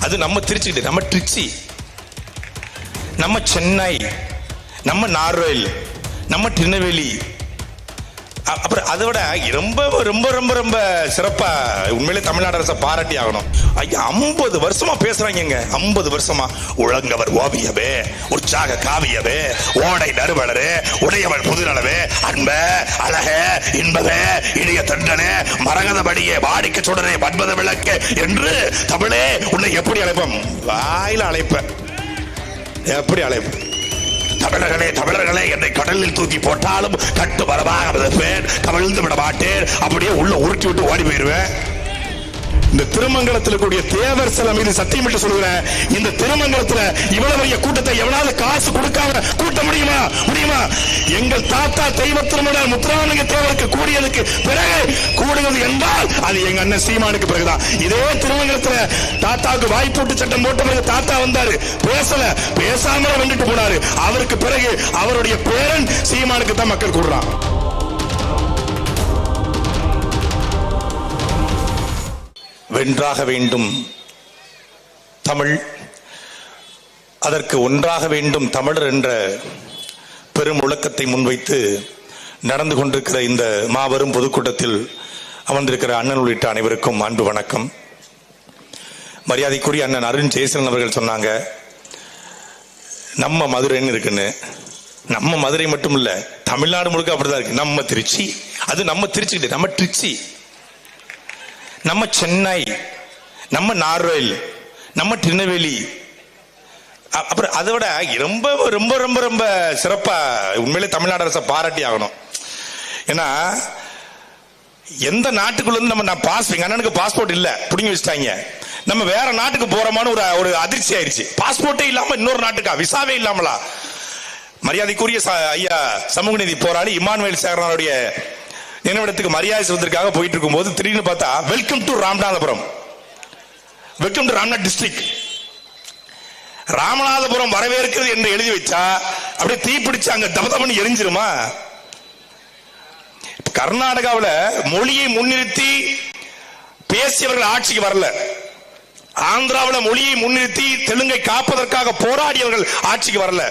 அது நம்ம திருச்சி, நம்ம திருச்சி, நம்ம சென்னை, நம்ம நார்வேல், நம்ம திருநெல்வேலி. அப்புறம் அதை விட ரொம்ப ரொம்ப ரொம்ப ரொம்ப சிறப்பா உண்மையிலே தமிழ்நாடு அரசை பாராட்டி ஆகணும். 50 வருஷமா பேசுறாங்க. 50 வருஷமா உழங்கவர் ஓவியவே, உற்சாக காவியவே, ஓடை நறுவலரே, உடையவள் புதுநலவே, அன்ப அழக இன்பவே, இனிய தண்டனே, மரகதபடியே, வாடிக்க சுடரே, மன்மத விளக்கு என்று தமிழே உன்னை எப்படி அழைப்போம்? வாயில அழைப்ப, எப்படி அழைப்ப? தமிழர்களே தமிழர்களே என்னை கடலில் தூக்கி போட்டாலும் கட்டு வரமாக மிதப்பேன், கவிழ்ந்து விட மாட்டேன், அப்படியே உள்ள உருட்டி விட்டு ஓடி போயிருவேன். இந்த திருமங்கலத்தில் கூடிய தேவர் சில மீது சத்தியமிட்டு சொல்கிறேன், இந்த திருமங்கலத்தில் இவ்வளவு பெரிய கூட்டத்தை எவனாவது காசு கொடுக்காம கூட்ட முடியுமா? முடியுமா? எங்கள் தாத்தா தெய்வ திருமணர் முத்துராமலிங்க தேவருக்கு கூடியதுக்கு பிறகு கூடுவது என்றால் அது எங்க அண்ணன் சீமானுக்கு பிறகுதான். இதே திருமங்கலத்தில் தாத்தாவுக்கு வாய்ப்பூட்டு சட்டம் போட்ட பிறகு தாத்தா வந்தாரு, பேசாம வந்துட்டு போனாரு. அவருக்கு பிறகு அவருடைய பேரன் சீமானுக்கு தான் மக்கள் கூடுறான். வென்றாக வேண்டும் தமிழ், அதற்கு ஒன்றாக வேண்டும் தமிழர் என்ற பெரும் முழக்கத்தை முன்வைத்து நடந்து கொண்டிருக்கிற இந்த மாபெரும் பொதுக்கூட்டத்தில் அமர்ந்திருக்கிற அண்ணன் உள்ளிட்ட அனைவருக்கும் அன்பு வணக்கம். மரியாதைக்குரிய அண்ணன் அருண் ஜெயசீலன் அவர்கள் சொன்னாங்க, நம்ம மதுரைன்னு இருக்குன்னு. நம்ம மதுரை மட்டும் இல்ல, தமிழ்நாடு முழுக்க அப்படிதான் இருக்கு. நம்ம திருச்சி, அது நம்ம திருச்சி, நம்ம திருச்சி, நம்ம சென்னை, நம்ம நார்வேல், நம்ம திருநெல்வேலி. அப்புறம் அதை விட ரொம்ப ரொம்ப ரொம்ப ரொம்ப சிறப்பா உண்மையிலே தமிழ்நாடு அரசை பாராட்டி ஆகணும். ஏன்னா எந்த நாட்டுக்குள்ள இருந்து நம்ம எங்க அண்ணனுக்கு பாஸ்போர்ட் இல்ல, புடிங்கி வச்சுட்டாங்க. நம்ம வேற நாட்டுக்கு போறோமான்னு ஒரு அதிர்ச்சி ஆயிடுச்சு. பாஸ்போர்ட்டே இல்லாம இன்னொரு நாட்டுக்கா, விசாவே இல்லாமலா? மரியாதைக்குரிய ஐயா சமூக நீதி போராளி இமானுவேல் சேகரனுடைய நினைவிடத்துக்கு மரியாதை செலுத்துவதற்காக போயிட்டு இருக்கும் போது திடீர்னு பார்த்தா welcome to Ramanathapuram, welcome to Ramnath district, Ramanathapuram வரவேற்கிறது என்று எழுதி வச்சா அப்படியே தீப்பிடிச்சு அங்க தபதபன்னு எரிஞ்சிருமா? கர்நாடகாவில் மொழியை முன்னிறுத்தி பேசியவர்கள் ஆட்சிக்கு வரல, ஆந்திராவில் மொழியை முன்னிறுத்தி தெலுங்கை காப்பதற்காக போராடியவர்கள் ஆட்சிக்கு வரல,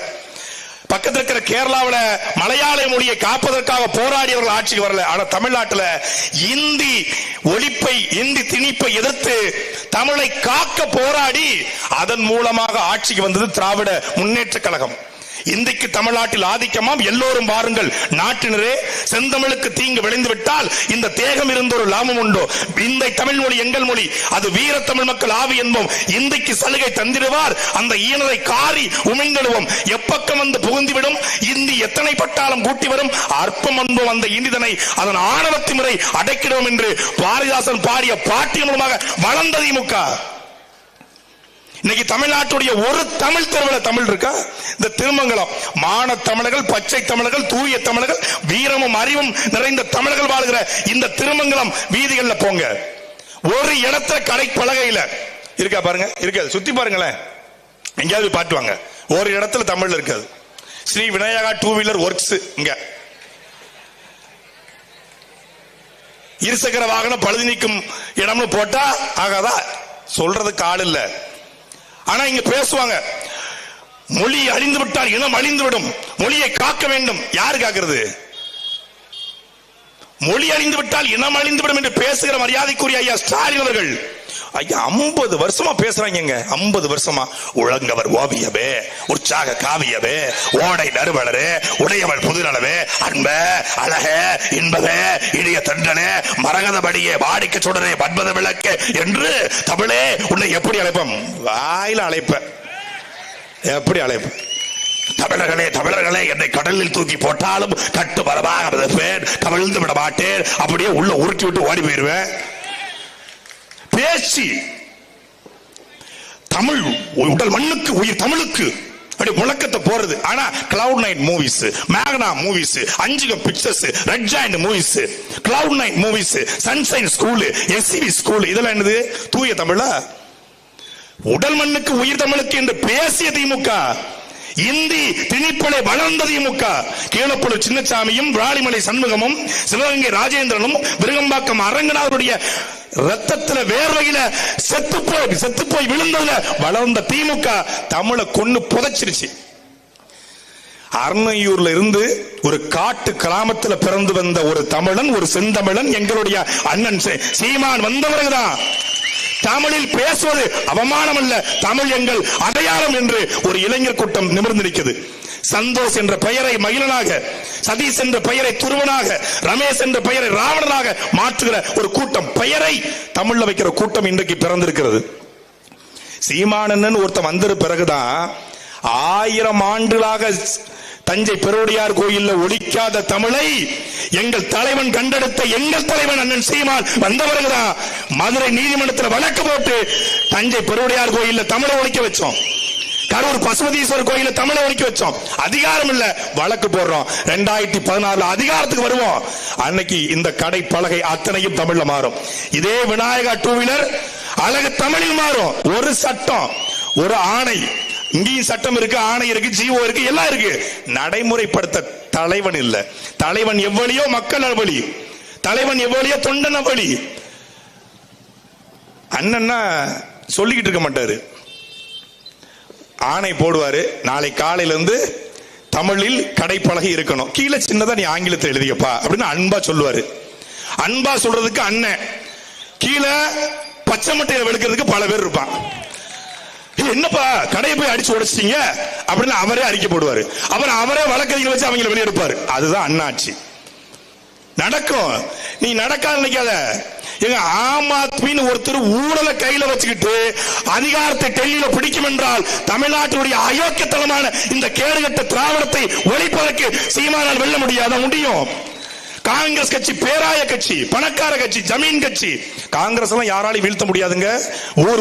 பக்கத்தில் இருக்கிற கேரளாவில் மலையாள மொழியை காப்பதற்காக போராடியவர்கள் ஆட்சிக்கு வரல. ஆனா தமிழ்நாட்டில் இந்தி ஒழிப்பை, இந்தி திணிப்பை எதிர்த்து தமிழை காக்க போராடி அதன் மூலமாக ஆட்சிக்கு வந்தது திராவிட முன்னேற்ற கழகம். இந்திக்கு தமிழ்நாட்டில் ஆதிக்கமாம், எல்லோரும் வாருங்கள் நாட்டினரே, செந்தமிழுக்கு தீங்கு விளைந்து விட்டால் இந்த தேகம் இருந்த ஒரு லாபம் உண்டோ? இந்த தமிழ் மொழி எங்கள் மொழி, அது வீர தமிழ் மக்கள் ஆவி என்போம். இந்திக்கு சலுகை தந்திடுவார், அந்த ஈனரை காரி உமிழ்ந்திடுவோம். எப்பக்கம் வந்து புகுந்துவிடும் இந்தி, எத்தனை பட்டாலும் கூட்டி வரும் அற்பம் என்போம் அந்த இந்திதனை, அதன் ஆணவத்தி முறை அடைக்கிடுவோம் என்று பாரதிதாசன் பாடிய பாட்டின் மூலமாக வளர்ந்த திமுக. இன்னைக்கு தமிழ்நாட்டுடைய ஒரு தமிழ் தெருவில் தமிழ் இருக்கா? இந்த திருமங்கலம் மான தமிழர்கள், பச்சை தமிழர்கள், தூய தமிழர்கள், வீரமும் அறிவும் நிறைந்த தமிழர்கள் வாழ்கிற இந்த திருமங்கலம் வீதிகள்ல போங்க, ஒரு இடத்துல கடை பலகையில இருக்கா பாருங்க, இருக்காது, சுத்தி பாருங்களேன், எங்கேயாவது பாட்டுவாங்க, ஒரு இடத்துல தமிழ் இருக்காது. Shri Vinayaka two wheeler works, இங்க இருசக்கர வாகனம் பழுது நீக்கும் இடம்னு போட்டா ஆகாதா? சொல்றதுக்கு ஆள் இல்ல. ஆனா இங்க பேசுவாங்க, மொழி அழிந்து விட்டால் இனம் அழிந்து விடும், மொழியை காக்க வேண்டும். யாரு காக்கிறது? மொழி அழிந்து விட்டால் இனம் அழிந்து விடும் என்று பேசுகிற மரியாதைக்குரிய ஐயா ஸ்டாலின் அவர்கள் 50 வருஷமா பேசுறாங்க. 50 வருஷமா உழங்கவர் ஓவியவே, உற்சாக காவியவே, ஓடை நறுவலரே, உடையவள் புதுநலவே, அன்ப அழக இன்பவே, இனிய தண்டனே, மரகதபடியே, வாடிக்க சுடரே, மன்மத விளக்கு என்று தமிழே உன்னை எப்படி அழைப்போம்? வாயில அழைப்ப, எப்படி அழைப்ப? தமிழர்களே தமிழர்களே என்னை கடலில் தூக்கி போட்டாலும் கட்டு வரமாக மிதப்பேன், கவிழ்ந்து விட மாட்டேன், அப்படியே உள்ள உருட்டி விட்டு ஓடி போயிருவேன். பேசி தமிழ் உடல் மண்ணுக்கு உயிர் தமிழுக்கு அப்படி முழக்கத்தை போறது. ஆனா cloud night movies, Magna movies, Anjuga pictures, red giant movies, cloud night movies, sunshine school, SCV school, இதெல்லாம் என்னது? தூய தமிழா? உடல் மண்ணுக்கு உயிர் தமிழுக்கு என்று பேசிய திமுக, இந்தி திணிப்பலை வளர்ந்த திமுக. கீழப்பழு சின்னசாமியும், விராலிமலை சண்முகமும், சிவகங்கை ராஜேந்திரனும், விருகம்பாக்கம் அரங்கநாதருடைய ரத்தத்துல வேர்வையில செத்து போய் விழுந்ததுல வளர்ந்த திமுக தமிழை கொன்னு புதைச்சிருச்சு. அர்ணையூர்ல இருந்து ஒரு காட்டு கிராமத்துல பிறந்து வந்த ஒரு தமிழன், ஒரு செந்தமிழன், எங்களுடைய அண்ணன் சீமான் வந்த பிறகுதான் தமிழில் பேசுவது அவமானம் அல்ல, தமிழ் எங்கள் அடையாளம் என்று ஒரு இளைஞர் கூட்டம் நிமிர்ந்து நிற்கிறது. சந்தோஷ் என்ற பெயரை மயிலனாக, சதீஷ் என்ற பெயரை துருவனாக, ரமேஷ் என்ற பெயரை ராவணனாக மாற்றுகிற ஒரு கூட்டம், பெயரை தமிழ்ல வைக்கிற கூட்டம் இன்றைக்கு பிறந்திருக்கிறது. சீமானன் ஒருத்தன் வந்த பிறகுதான் 1000 ஆண்டுகளாக தஞ்சை பெருவுடையார் கோயில்ல ஒழிக்காத தமிழை எங்கள் தலைவன் கண்டெடுத்த எங்கள் தலைவன் அண்ணன் சீமான் வந்த பிறகுதான் மதுரை நீதிமன்றத்தில் வழக்கு போட்டு தஞ்சை பெருவுடையார் கோயில்ல தமிழை ஒழிக்க வச்சோம். கரூர் பசுபதீஸ்வரர் கோயில தமிழை ஒழிக்க வச்சோம். அதிகாரம் இல்ல, வழக்கு போடுறோம். 2016 அதிகாரத்துக்கு வருவோம். அன்னைக்கு இந்த கடை பலகை அத்தனையும் தமிழ்ல மாறும். இதே விநாயகா 2 வீலர் அழகு தமிழில் மாறும். ஒரு சட்டம், ஒரு ஆணை, இங்கேயும் சட்டம் இருக்கு, ஆணை இருக்கு, ஜீவோ இருக்கு, எல்லாம் இருக்கு. நடைமுறைப்படுத்த தலைவன் இல்ல. தலைவன் எவ்வளியோ மக்கள் அவ்வளி, தலைவன் எவ்வளியோ தொண்டன் அவ்வளி. அண்ணன்னா சொல்லிக்கிட்டு இருக்க மாட்டாரு, ஆணை போடுவாரு. நாளை காலையில இருந்து தமிழில் கடைப்பலகை இருக்கணும், கீழே சின்னதா நீ ஆங்கிலத்தில் எழுதியப்பா அப்படின்னு அன்பா சொல்லுவாரு. அன்பா சொல்றதுக்கு அண்ணன், கீழே பச்சை மட்டையை வெளுக்கிறதுக்கு பல பேர் இருப்பான். என்னப்பா கடையை போய் அடிச்சு உடைச்சிட்டீங்க அப்படின்னு அவரே அறிக்கை போடுவாரு. அப்புறம் அவரே வழக்கறிஞர் வச்சு அவங்களை வெளியெடுப்பாரு. அதுதான் அண்ணாட்சி நடக்கும். நீ நடக்காத நினைக்காத. எங்க ஆம் ஆத்மின்னு ஒருத்தர் ஊழலை கையில வச்சுக்கிட்டு அதிகாரத்தை டெல்லியில பிடிக்கும் என்றால் தமிழ்நாட்டுடைய அயோக்கியத்தனமான இந்த கேடுகட்ட திராவிடத்தை ஒழிப்பதற்கு சீமானால் வெல்ல முடியாத முடியும். காங்கிரஸ் கட்சி பேராய கட்சி, பணக்கார கட்சி, ஜமீன் கட்சி. காங்கிரஸ் எல்லாம் யாராலையும் வீழ்த்த முடியாதுங்க.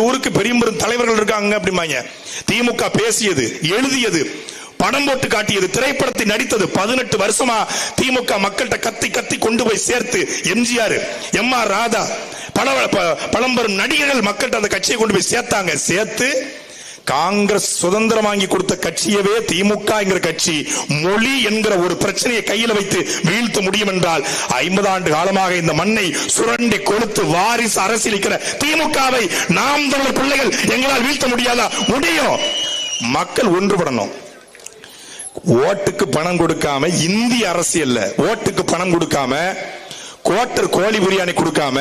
ஊருக்கு பெரிய பெரும் தலைவர்கள் இருக்காங்க அப்படிமாங்க. திமுக பேசியது, எழுதியது, படம் போட்டு காட்டியது, திரைப்படத்தை நடித்தது 18 வருஷமா திமுக மக்கள்கிட்ட கத்தி கத்தி கொண்டு போய் சேர்த்து எம்ஜிஆர், எம்.ஆர். ராதா, பழம்பெரும் நடிகர்கள் மக்கள்கிட்ட அந்த கட்சியை கொண்டு போய் சேர்த்தாங்க. சேர்த்து காங்கிரஸ் சுதந்திரம் வாங்கி கொடுத்த கட்சியவே திமுக என்கிற கட்சி மொழி என்கிற ஒரு பிரச்சனையை கையில் வைத்து வீழ்த்த முடியும் என்றால் 50 ஆண்டு காலமாக இந்த மண்ணை சுரண்டி கொளுத்து வாரிசு அரசியலிக்கிற திமுகவை நாம் தமிழர் பிள்ளைகள் எங்களால் வீழ்த்த முடியாதா? முடியும். மக்கள் ஒன்றுபடணும். ஓட்டுக்கு பணம் கொடுக்காம, இந்திய அரசியல்ல ஓட்டுக்கு பணம் கொடுக்காம, கோட்டர் கோழி பிரியாணி கொடுக்காம,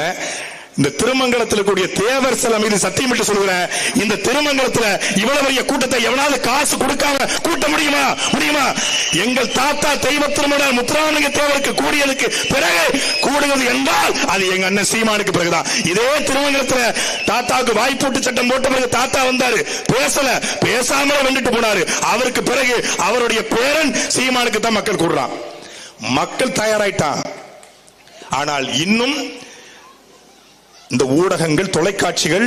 இந்த திருமங்கலத்தில் கூடிய தேவர் சிலை மீது சத்தியமிட்டு சொல்கிறேன், இந்த திருமங்கலத்தில் இவ்வளவு பெரிய கூட்டத்தை எவனாவது காசு கொடுக்காம கூட்ட முடியுமா? முடியுமா? எங்கள் தாத்தா தெய்வ திருமண முத்துராமலிங்க தேவருக்கு கூடியதுக்கு பிறகு கூடுவது என்றால் அது எங்க அண்ணன் சீமானுக்கு பிறகுதான். இதே திருமங்கலத்தில் தாத்தாவுக்கு வாய்ப்பூட்டு சட்டம் போட்ட பிறகு தாத்தா வந்தாரு, பேசாமலே வந்துட்டு போனாரு. அவருக்கு பிறகு அவருடைய பேரன் சீமானுக்கு தான் மக்கள் கூடுறான். மக்கள் தயாராயிட்டான். ஆனால் இன்னும் இந்த ஊடகங்கள், தொலைக்காட்சிகள்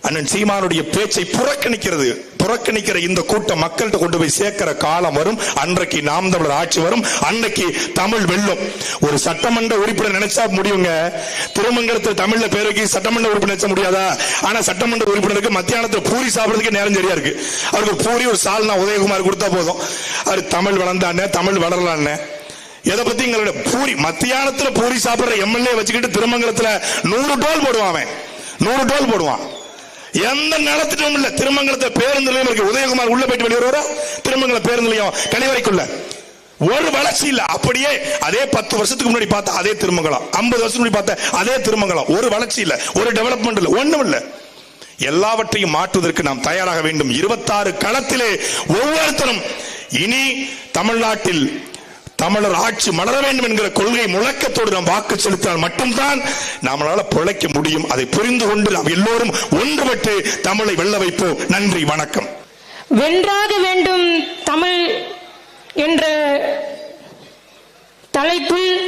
அண்ணன் சீமானுடைய பேச்சை புறக்கணிக்கிற இந்த கூட்டம் மக்கள்கிட்ட கொண்டு போய் சேர்க்கிற காலம் வரும். அன்றைக்கு நாம் தமிழர் ஆட்சி வரும். அன்னைக்கு தமிழ் வெல்லும். ஒரு சட்டமன்ற உறுப்பினர் நினைச்சா முடியுங்க. திருமங்கலத்தில் தமிழ்ல பேருக்கு சட்டமன்ற உறுப்பினர் நினைச்ச முடியாதா? ஆனா சட்டமன்ற உறுப்பினருக்கு மத்தியானத்தில் பூரி சாப்பிடுறதுக்கு நேரம் சரியா இருக்கு. அவருக்கு பூரி ஒரு சால்னா உதயகுமார் கொடுத்தா போதும். அவர் தமிழ் வளர்ந்தானே, தமிழ் வளரலான்னு. எதை பத்தி எங்களோட பூரி மத்தியானத்துல பூரி சாப்பிடுற எம்எல்ஏ வச்சுக்கிட்டு திருமங்கலத்துல 100 டோல் போடுவான். 100 டோல் போடுவான். எந்த நடத்திட்டும் இல்ல. திருமங்கலத்துல பேருந்து நிலையம் இருக்கு. உதயகுமார் உள்ள போயிட்டு வெளியே வருவாரா? திருமங்கல பேருந்து நிலையம் கழிவறைக்குள்ள ஒரு வளர்ச்சி இல்ல. அப்படியே அதே 10 வருஷத்துக்கு முன்னாடி பார்த்த அதே திருமங்கலம், 50 வருஷத்துக்கு முன்னாடி பார்த்த அதே திருமங்கலம். ஒரு வளர்ச்சி இல்ல, ஒரு டெவலப்மெண்ட் இல்ல, ஒண்ணும் இல்ல. எல்லாவற்றையும் மாற்றுவதற்கு நாம் தயாராக வேண்டும். 26 களத்திலே ஒவ்வொருத்தரும் இனி தமிழ்நாட்டில் தமிழர் ஆட்சி மலர வேண்டும் என்கிற கொள்கை முழக்கத்தோடு நாம் வாக்கு செலுத்தினால் மட்டும்தான் நம்மளால பிழைக்க முடியும். அதை புரிந்து கொண்டு நாம் எல்லோரும் ஒன்றுபட்டு தமிழை வெல்ல வைப்போம். நன்றி, வணக்கம். வென்றாக வேண்டும் தமிழ் என்ற தலைப்பில்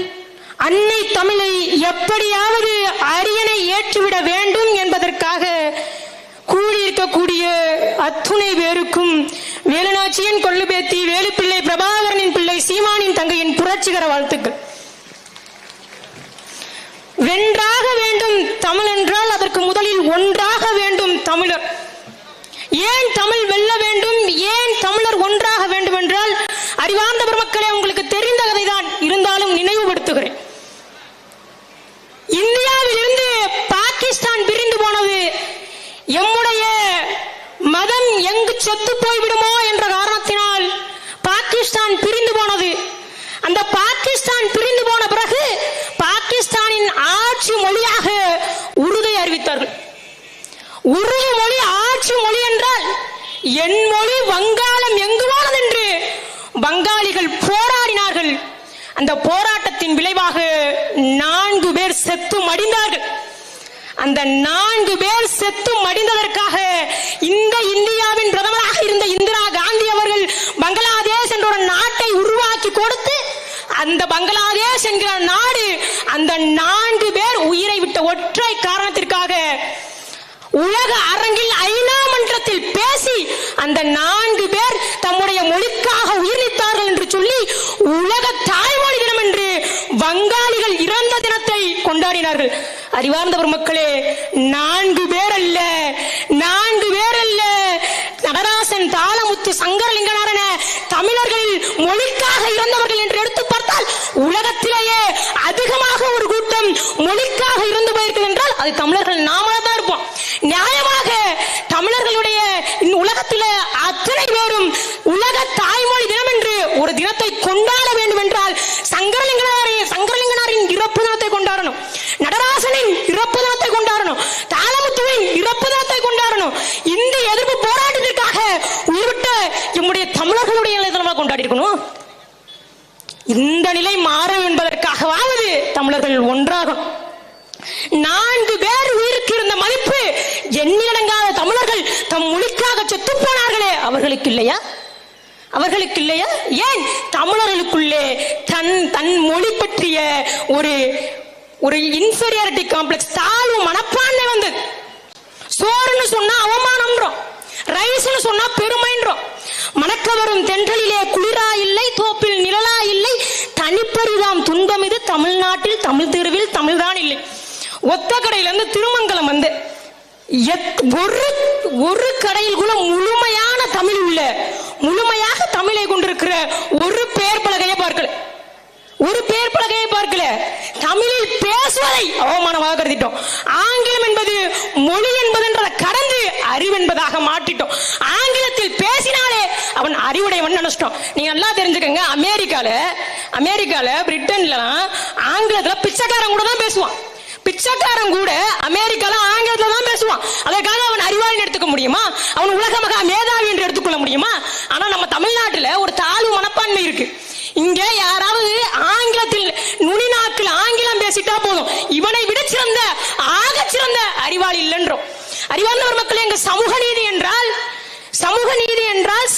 அன்னை தமிழை எப்படியாவது அரியணை ஏற்றிவிட வேண்டும் என்பதற்காக கூடியிருக்கக்கூடிய அத்துணை பேருக்கும் வேலுநாச்சியின் கொள்ளுபேத்தி, வேலுப்பிள்ளை, பிரபாகரனின் பிள்ளை, சீமானின் தங்கையின் புரட்சிகர வாழ்த்துக்கள். வென்றாக வேண்டும் தமிழ் என்றால் அதற்கு முதலில் ஒன்றாக வேண்டும் தமிழர். ஏன் தமிழ் வெல்ல வேண்டும், ஏன் தமிழர் ஒன்றாக வேண்டும் என்றால் அறிவார்ந்த பெருமக்களே, உங்களுக்கு தெரிந்த கதைதான், இருந்தாலும் நினைவுபடுத்துகிறேன். இந்தியாவில் இருந்து செத்து போய்விடுமோ என்ற காரணத்தினால் பாகிஸ்தான் பிரிந்து போனது. அந்த பாகிஸ்தான் பிரிந்து போன பிறகு பாகிஸ்தானின் ஆட்சி மொழியாக உருதை அறிவித்தார்கள். உருது மொழி ஆட்சி மொழி என்றால் என் மொழி வங்காளம் எங்குவானது என்று வங்காளிகள் போராடினார்கள். அந்த போராட்டத்தின் விளைவாக 4 பேர் செத்து மடிந்தார்கள். அந்த 4 பேர் செத்து மடிந்ததற்காக இந்த இந்தியாவின் பிரதமராக இருந்த இந்திரா காந்தி அவர்கள் பங்களாதேஷ் என்ற ஒரு நாட்டை உருவாக்கி கொடுத்து அந்த பங்களாதேஷ் என்கிற நாடு அந்த 4 பேர் உயிரை விட்ட ஒற்றை காரணத்திற்காக உலக அரங்கில் ஐநா மன்றத்தில் பேசி அந்த 4 பேர் தம்முடைய மொழிக்காக உயிர்நீத்தார்கள் என்று சொல்லி உலக தாய்மொழி தினம் என்று வங்காளிகள் இறந்த தினத்தை கொண்டாடினார்கள். அறிவார்ந்தவர் மக்களே, 4 பேர் அல்ல, 4 பேர் அல்ல, நடராசன், தாளமுத்து, சங்கரலிங்கனார் என தமிழர்களில் மொழிக்காக இறந்தவர்கள் என்று எடுத்து பார்த்தால் உலகத்திலேயே அதிகமாக ஒரு கூட்டம் மொழிக்காக இறந்து போயிருக்கிறது என்றால் அது தமிழர்கள் நாமளா தான் இருப்போம். நியாயமாக தமிழர்களுடைய உலகத்திலே அத்தனை பேரும் உலக தாய்மொழி தினம் என்று ஒரு தினத்தை கொண்டாட வேண்டும் என்றால் சங்கரலிங்கனாரின் இறப்பு தினத்தை கொண்டாடணும், நடராசனின் இறப்பு தினத்தை கொண்டாடணும், தாளமுத்துவின் இறப்பு தினத்தை கொண்டாடணும். இந்த எதிர்ப்பு போராட்டத்திற்காக உயிர்விட்ட நம்முடைய தமிழர்களுடைய நிலையை கொண்டாடி இருக்கணும். இந்த நிலை மாறும் என்பதற்காகவாவது தமிழர்கள் ஒன்றாகும். 4 பேர் உயிருக்கு இருந்த மதிப்பு எண்ணிலடங்காத தமிழர்கள் தம் மொழிக்காக செத்து போனார்களே அவர்களுக்கு இல்லையா? அவர்களுக்கு இல்லையா? ஏன் தமிழர்களுக்குள்ளே தன் மொழி பற்றிய ஒரு இன்ஃபீரியாரிட்டி காம்ப்ளெக்ஸ், தாழ்வு மனப்பான்மை வந்தது. சோறுன்னு சொன்னா அவமானம்ன்றோம், ரைஸ்னு சொன்னா பெருமைன்றோம். மணக்க வரும் தென்றலிலே குளிரா இல்லை, தோப்பில் நிழலா இல்லை, தனிப்பரிதாம் துன்பம் இது தமிழ்நாட்டில், தமிழ் தெருவில் தமிழ்தான் இல்லை. ஒத்த கடையில இருந்து திருமங்கலம் வந்து ஒரு கடையில் கூட முழுமையான தமிழ் உள்ள, முழுமையாக தமிழை கொண்டிருக்கிற ஒரு பெயர் பலகையை பார்க்கல, ஒரு பெயர் பலகையை பார்க்கல. தமிழில் பேசுவதை அவமானமாக கருதிட்டோம். ஆங்கிலம் என்பது மொழி என்பதென்றதை கடந்து அறிவு என்பதாக மாற்றிட்டோம். ஆங்கிலத்தில் பேசினாலே அவன் அறிவுடையவன் நினைச்சிட்டோம். நீங்க நல்லா தெரிஞ்சுக்கங்க, அமெரிக்கால பிரிட்டன்ல ஆங்கிலத்துல பிச்சைக்காரன் கூட தான் பேசுவான். பிச்சைக்காரன் கூட அமெரிக்கால ஆங்கிலத்துல தான் பேசுவான். அதற்காக அவன் அறிவாளி எடுத்துக்க முடியுமா? அவன் உலக மகா மேதாவி என்று எடுத்துக்கொள்ள முடியுமா? ஆனா நம்ம தமிழ்நாட்டுல ஒரு தாழ்வு மனப்பான்மை இருக்கு. இங்க யாராவது ஆங்கிலத்தில் நுனிநாக்கில் ஆங்கிலம் பேசிட்டா போதும், இவனை விட சிறந்த ஆக சிறந்த அறிவாளி இல்லைன்றோம். அறிவார்ந்தவர் மக்களே, எங்க சமூக நீதி என்றால்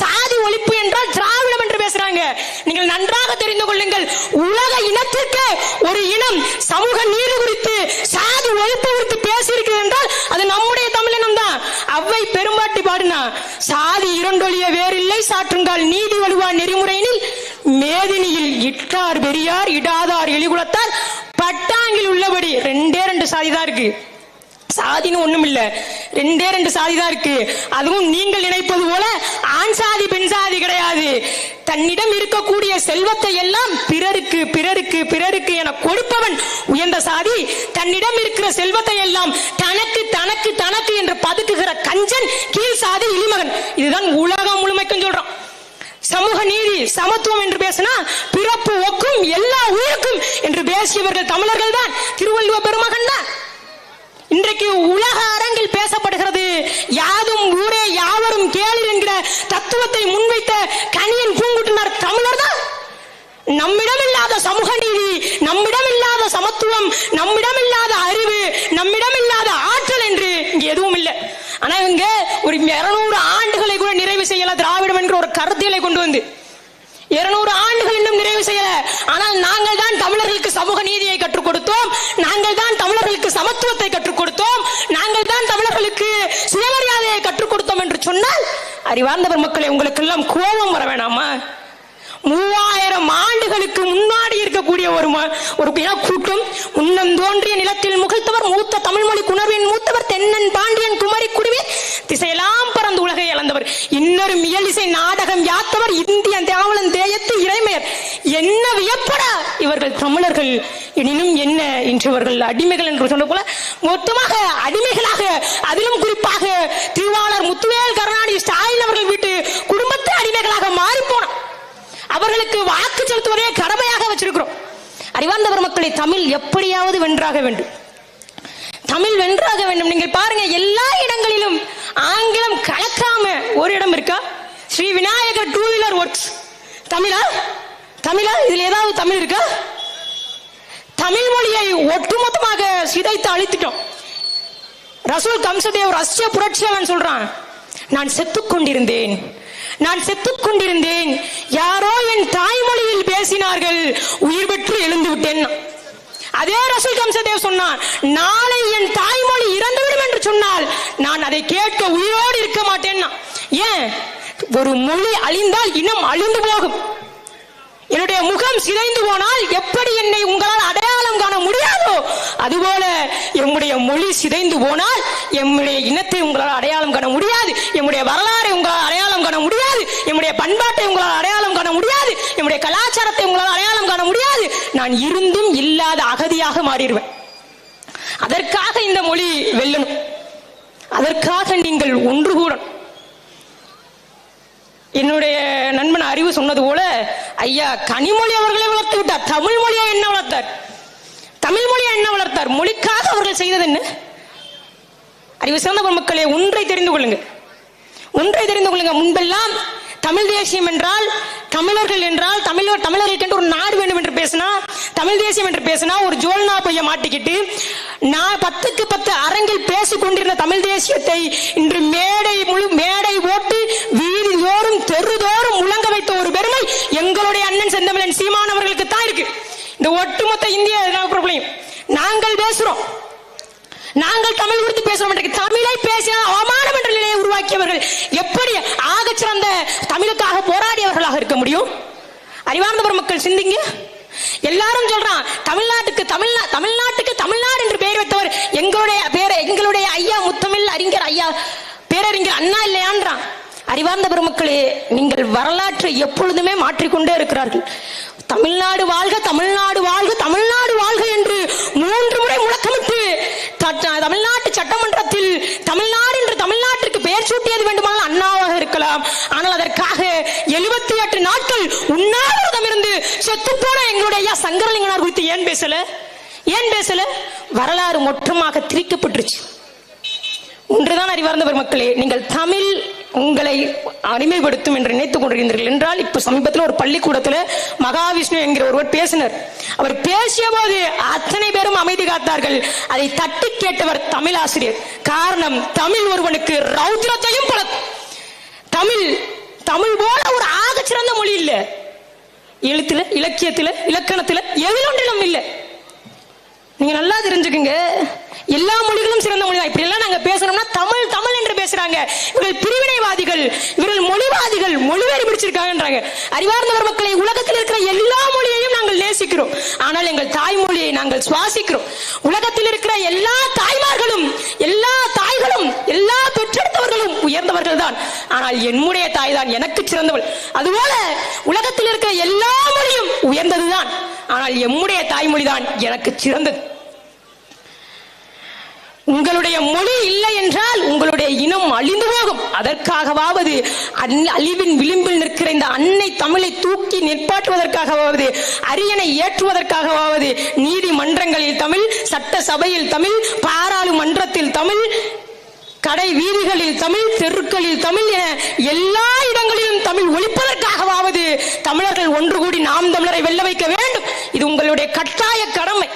சாதி ஒழிப்பு என்றால் திராவிடம் என்று பேசுறாங்க. நீங்கள் நன்றாக தெரிந்து கொள்ளுங்கள், உலக இனத்திற்கு ஒரு இனம் சமூக நீதி குறித்து சாதி ஒழிப்பு குறித்து பேசியிருக்கிறது என்றால் அது நம்முடைய தமிழினம் தான். அவ்வை பெரும்பாட்டி பாடினா, சாதி இரண்டொழிய வேறில்லை சாற்றுங்கால் நீதி வலுவா நெறிமுறையினில் மேதினியில் இட்டார் பெரியார் இடாதார் எலிகுலத்தார் பட்டாங்கில் உள்ளபடி 2 சாதிதான் இருக்கு. சாதின்னு ஒண்ணும் இல்ல, 2 சாதிதான் இருக்கு. அதுவும் நீங்கள் நினைப்பது போல ஆண் சாதி பெண் சாதி கிடையாது. தன்னிடம் இருக்கக்கூடிய செல்வத்தை எல்லாம் பிறருக்கு பிறருக்கு பிறருக்கு என கொடுப்பவன் உயர்ந்த சாதி. தன்னிடம் இருக்கிற செல்வத்தை எல்லாம் தனக்கு தனக்கு தனக்கு என்று பதுக்குகிற கஞ்சன் கீழ் சாதி இழிமகன். இதுதான் உலகம் முழுமைக்கும் சொல்றோம். சமூக நீதி சமத்துவம் என்று பேசினா பிறப்பு ஒக்கும் எல்லா உயிருக்கும் என்று பேசியவர்கள் தமிழர்கள் தான், திருவள்ளுவர் பெருமகன் தான். இன்றைக்கு உலக அரங்கில் பேசப்படுகிறது யாதும் ஊரே யாவரும் கேளீர் என்கிற தத்துவத்தை முன்வைத்த கணியன் பூங்குட்டனார் தமிழர் தான். நம்மிடம் இல்லாத சமூக நீதி, நம்மிடம் இல்லாத சமத்துவம், நம்மிடம் இல்லாத அறிவு, நம்மிடம் இல்லாத ஆற்றல் என்று இங்க எதுவும் இல்லை. ஆனா இங்க ஒரு 200 ஆண்டுகளை கூட நிறைவு செய்யல திராவிடம் என்கிற ஒரு கருத்தியலை கொண்டு வந்து 200 ஆண்டுகள் இன்னும் நிறைவு செய்யல. ஆனால் நாங்கள் தான் தமிழர்களுக்கு சமூக நீதியை கற்றுக் கொடுத்தோம், நாங்கள் தான் தமிழர்களுக்கு சமத்துவத்தை கற்றுக் கொடுத்தோம், நாங்கள் தான் தமிழர்களுக்கு சுயமரியாதையை கற்றுக் கொடுத்தோம் என்று சொன்னால் அறிவார்ந்தவர் மக்களை உங்களுக்கு எல்லாம் கோபம் வர வேணாமா? 3000 ஆண்டுகளுக்கு முன்னாடி இருக்கக்கூடிய ஒரு கூட்டம், முன்னம் தோன்றிய நிலத்தில் முகிழ்த்தவர் மூத்த தமிழ்மொழி குணர்வின் மூத்தவர் தென்னன் பாண்டியன் குமரி குடிவேன் திசையெல்லாம் பறந்து உலகை இழந்தவர் இன்னொரு மியலிசை நாடகம் யாத்தவர் இந்திய தேவலன் தேயத்து இறைமையர். என்ன வியப்படா இவர்கள் தமிழர்கள், எனினும் என்ன இன்றவர்கள் அடிமைகள் என்று சொன்ன போல மொத்தமாக அடிமைகளாக, அதிலும் குறிப்பாக திருவாளர் முத்துவேல் கருணாநிதி ஸ்டாலின் அவர்கள் தமிழுக்கு வாக்கு செலுத்துவதே கடமையாக வச்சிருக்கிறோம். அறிவார்ந்த பெருமக்களை, தமிழ் எப்படியாவது வென்றாக வேண்டும். தமிழ் வென்றாக வேண்டும். நீங்கள் பாருங்க, எல்லா இடங்களிலும் ஆங்கிலம் கலக்காம ஒரு இடம் இருக்கா? ஸ்ரீ விநாயகர் 2 வீலர் ஒர்க்ஸ் தமிழா? தமிழா? இதுல ஏதாவது தமிழ் இருக்கா? தமிழ் மொழியை ஒட்டுமொத்தமாக சிதைத்து அழித்துட்டோம். ரசூல் கம்சதேவ் ரஷ்ய புரட்சியாளன் சொல்றான், நான் செத்துக் கொண்டிருந்தேன், நான் செத்துக் கொண்டிருந்தேன், யாரோ என் தாய்மொழியில் பேசினார்கள், உயிர் பெற்று எழுந்து விட்டேன். அதே ரசூல் கம்சதேவ் சொன்னான், நாளை என் தாய்மொழி இறந்துவிடும் என்று சொன்னால் நான் அதை கேட்க உயிரோடு இருக்க மாட்டேன். ஏன்? ஒரு மொழி அழிந்தால் இனம் அழிந்து போகும். என்னுடைய முகம் சிதைந்து போனால் எப்படி என்னை உங்களால் அடையாளம் காண முடியாதோ அதுபோல எம்முடைய மொழி சிதைந்து போனால் எம்முடைய இனத்தை உங்களால் அடையாளம் காண முடியாது, எம்முடைய வரலாறை உங்களால் அடையாளம் காண முடியாது, எம்முடைய பண்பாட்டை உங்களால் அடையாளம் காண முடியாது, எம்முடைய கலாச்சாரத்தை உங்களால் அடையாளம் காண முடியாது. நான் இருந்தும் இல்லாத அகதியாக மாறிடுவேன். அதற்காக இந்த மொழி வெல்லணும். அதற்காக நீங்கள் ஒன்று கூடணும். என்னுடைய நண்பன் அறிவு சொன்னது போல, ஐயா கனிமொழி அவர்களை வளர்த்து விட்டார், தமிழ் மொழியை என்ன வளர்த்தார்? தமிழ் மொழியை என்ன வளர்த்தார்? மொழிக்காக அவர்கள் செய்தது என்ன? அறிவு சிறந்த மக்களே, ஒன்றை தெரிந்து கொள்ளுங்க, ஒன்றை தெரிந்து கொள்ளுங்க. முன்பெல்லாம் தமிழ் தேசியம் என்றால், தமிழர்கள் என்றால், தமிழர்களுக்கு என்று ஒரு நாடு வேண்டும் என்று பேசினா, தமிழ் தேசியம் என்று பேசினா ஒரு ஜோல்னா பைய மாட்டிக்கிட்டு 10க்கு 10 அரங்கில் பேசிக் கொண்டிருந்த தமிழ் தேசியத்தை இன்று மேடை ஓட்டு வீதி தோறும் தெருதோறும் முழங்க வைத்த ஒரு பெருமை எங்களுடைய அண்ணன் செந்தமிழன் சீமான் அவர்களுக்கு தான் இருக்கு. இந்த ஒட்டுமொத்த இந்திய நாங்கள் பேசுறோம், நாங்கள் தமிழ் குறித்து பேசுறோம். தமிழை பேசினால் அவமானம் என்ற நிலையை உருவாக்கியவர்கள் எப்படி ஆகச்சிறந்த தமிழுக்காக போராடியவர்களாக இருக்க முடியும்? அறிவார்ந்த பெருமக்கள் சிந்திங்க. எல்லாரும் சொல்றான் தமிழ்நாட்டுக்கு தமிழ்நாடு என்று பெயர் வைத்தவர் எங்களுடைய ஐயா முத்தமிழ் அறிஞர் ஐயா பேரறிஞர் அண்ணா இல்லையான்றான். அறிவார்ந்த பெருமக்களே, நீங்கள் வரலாற்றை எப்பொழுதுமே மாற்றிக்கொண்டே இருக்கிறார்கள். தமிழ்நாடு வாழ்க, தமிழ்நாடு வாழ்க, தமிழ்நாடு வாழ்க என்று 3 முறை முழக்கமிட்டு தமிழ்நாட்டு சட்டமன்றத்தில் தமிழ்நாடு என்று தமிழ்நாட்டிற்கு பெயர் சூட்டியது வேண்டுமானால் அண்ணாவாக இருக்கலாம். ஆனால் அதற்காக 78 நாட்கள் உண்ணாவிரதம் இருந்து செத்துப்போன எங்களுடைய ஐயா சங்கரலிங்கனார் குறித்து ஏன் பேசல? வரலாறு மொத்தமாக திரிக்கப்பட்டுருச்சு. ஒன்றுதான் அறிவார்ந்த பெருமக்களே, நீங்கள் தமிழ் உங்களை அடிமைப்படுத்தும் என்று நினைத்துக் கொண்டிருந்தீர்கள் என்றால், இப்ப சமீபத்தில் ஒரு பள்ளிக்கூடத்தில் மகாவிஷ்ணு என்கிற ஒருவர் பேசினார். அவர் பேசிய போது அத்தனை பேரும் அமைதி காத்தார்கள். அதை தட்டி கேட்டவர் தமிழ் ஆசிரியர். காரணம், தமிழ் ஒருவனுக்கு ரௌத்ரத்தையும் தமிழ் போல ஒரு ஆக சிறந்த மொழி இல்ல. எழுத்துல, இலக்கியத்துல, இலக்கணத்துல எதிலொன்றிலும் இல்லை. நீங்க நல்லா தெரிஞ்சுக்குங்க, எல்லா மொழிகளும் சிறந்த மொழிதான். இப்படி எல்லாம் நாங்க பேசணும்னா தமிழ் தமிழ் என்று பேசுறாங்க. இவர்கள் பிரிவினைவாதிகள், இவர்கள் மொழிவாதிகள், மொழிவேறி பிடிச்சிருக்காங்கன்றாங்க. அறிவார்ந்த மக்களை, உலகத்தில் இருக்கிற எல்லா மொழியையும் நாங்கள் நேசிக்கிறோம், ஆனால் எங்கள் தாய்மொழியை நாங்கள் சுவாசிக்கிறோம். உலகத்தில் இருக்கிற எல்லா தாய்மார்களும், எல்லா தாய்களும், எல்லா பெற்றெடுத்தவர்களும் உயர்ந்தவர்கள் தான், ஆனால் என்னுடைய தாய் தான் எனக்கு சிறந்தவள். அதுபோல உலகத்தில் இருக்கிற எல்லா மொழியும் உயர்ந்ததுதான், ஆனால் எம்முடைய தாய்மொழி தான் எனக்கு சிறந்தது. உங்களுடைய மொழி இல்லை என்றால் உங்களுடைய இனம் அழிந்து போகும். அதற்காகவாவது, அழிவின் விளிம்பில் நிற்கிற இந்த அன்னை தமிழை தூக்கி நிற்பாட்டுவதற்காகவாவது, அரியணை ஏற்றுவதற்காகவாவது நீதிமன்றங்களில் தமிழ், சட்ட சபையில் தமிழ், பாராளுமன்றத்தில் தமிழ், கடை வீதிகளில் தமிழ், தெருக்களில் தமிழ் என எல்லா இடங்களிலும் தமிழ் ஒழிப்பதற்காகவாவது தமிழர்கள் ஒன்று கூடி நாம் தமிழரை வெல்ல வைக்க வேண்டும். இது உங்களுடைய கட்டாய கடமை.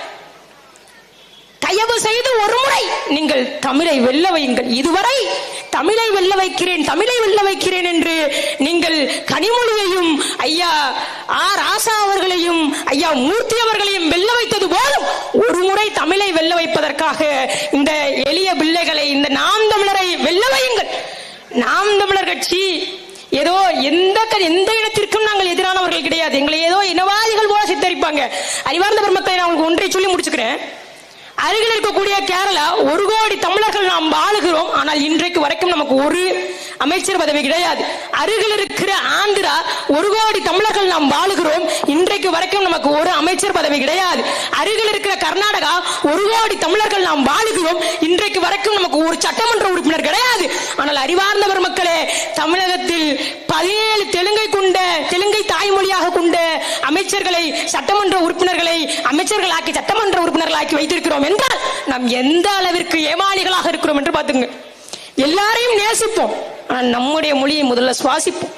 தயவு செய்து ஒரு முறை நீங்கள் தமிழை வெல்ல வையுங்கள். இதுவரை தமிழை வெல்ல வைக்கிறேன், தமிழை வெல்ல வைக்கிறேன் என்று நீங்கள் கனிமொழியையும் ஐயா ராசா அவர்களையும் ஐயா மூர்த்தி அவர்களையும் வெல்ல வைத்தது போலும் ஒரு முறை தமிழை வெல்ல வைப்பதற்காக இந்த எளிய பிள்ளைகளை, இந்த நாம் தமிழரை வெல்ல வையுங்கள். நாம் தமிழர் கட்சி ஏதோ எந்த இடத்திற்கும் நாங்கள் எதிரானவர்கள் கிடையாது. எங்களை ஏதோ இனவாதிகள் போல சித்தரிப்பாங்க. அறிவார்ந்த பெருமக்களை நான் உங்களுக்கு ஒன்றை சொல்லி முடிச்சுக்கிறேன். அருகில் இருக்கக்கூடிய கேரளா 1 கோடி தமிழர்கள் நாம் வாழுகிறோம், ஆனால் இன்றைக்கு வரைக்கும் நமக்கு ஒரு அமைச்சர் பதவி கிடையாது. அருகில் இருக்கிற ஆந்திரா 1 கோடி தமிழர்கள் நாம் வாழுகிறோம், இன்றைக்கு வரைக்கும் நமக்கு ஒரு அமைச்சர் பதவி கிடையாது. அருகில் இருக்கிற கர்நாடகா 1 கோடி தமிழர்கள் நாம் வாழுகிறோம், இன்றைக்கு வரைக்கும் நமக்கு ஒரு சட்டமன்ற உறுப்பினர் கிடையாது. ஆனால் அறிவார்ந்த பெருமக்களே, தமிழகத்தில் 17 தெலுங்கை தாய்மொழியாக கொண்ட அமைச்சர்களை சட்டமன்ற உறுப்பினர்களை அமைச்சர்களாக்கி சட்டமன்ற உறுப்பினர்களாக்கி வைத்திருக்கிறோம் என்றால் நாம் எந்த அளவிற்கு ஏமாளிகளாக இருக்கிறோம் என்று பார்த்துங்க. எல்லாரையும் நேசிப்போம், ஆனால் நம்முடைய மொழியை முதல்ல சுவாசிப்போம்.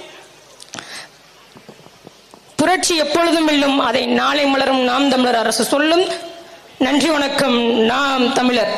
புரட்சி எப்பொழுதும் வெல்லும், அதை நாளை மலரும் நாம் தமிழர் அரசு சொல்லும். நன்றி, வணக்கம். நாம் தமிழர்.